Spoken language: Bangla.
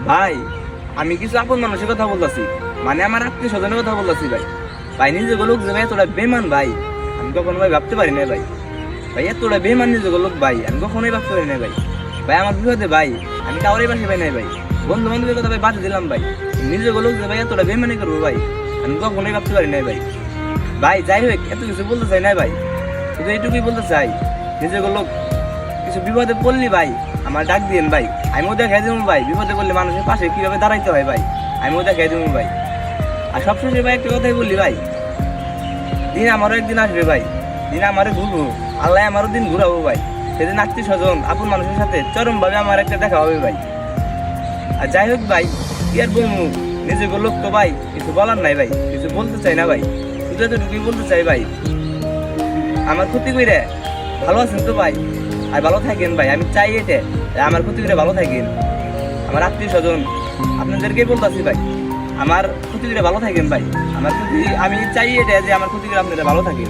ভাই আমি কিছু আপন মানুষের কথা বলতেছি, মানে আমার আত্মীয় স্বজনের কথা বলতেছি ভাই। ভাই নিজে লোক যে ভাই এতটা বেমান ভাই, আমি কখনো ভাই ভাবতে পারি না ভাই। ভাই এতটা বেমান নিজে লোক ভাই, আমি কখনোই ভাবতে পারি না ভাই। ভাই আমার বিপদে ভাই আমি কাউরে পাশে পাই নাই ভাই। বন্ধু বান্ধবের কথা ভাই বাদ দিলাম ভাই, নিজে লোক যে ভাই এতটা বেমানি করবো ভাই, আমি কখনোই ভাবতে পারি নাই ভাই। ভাই যাই হোক এত কিছু বলতে চাই না ভাই, শুধু এইটুকুই বলতে চাই, নিজে লোক কিছু বিপদে পড়লি ভাই আমার ডাক দিয়েন ভাই, আমিও দেখাই দেবো ভাই বিপদে পড়লে মানুষের পাশে কিভাবে দাঁড়াইতে হয় ভাই, আমিও দেখাই দেবো ভাই। আর সবসময় ভাই একটা কথাই বললি ভাই, দিন আমারও একদিন আসবে ভাই, দিন আমারও ঘুরবো, আল্লাহ আমারও দিন ঘুরাবো ভাই। সেদিন আত্মীয় স্বজন আপন মানুষের সাথে চরম ভাবে আমার একটা দেখা হবে ভাই। আর যাই হোক ভাই কি আর বলবো, নিজে লোক তো ভাই কিছু বলার নাই ভাই, কিছু বলতে চাই না ভাই, শুধু এতটুকুই বলতে চাই ভাই, আমার ক্ষতি করে ভালো আছেন তো ভাই, আর ভালো থাকেন ভাই। আমি চাই এটা আমার ক্ষতি করে ভালো থাকেন, আমার আত্মীয় স্বজন আপনাদেরকেই বলতেছি ভাই, আমার ক্ষতি করে ভালো থাকেন ভাই। আমার ক্ষতি আমি চাই এটা যে আমার ক্ষতি করে আপনারা ভালো থাকেন।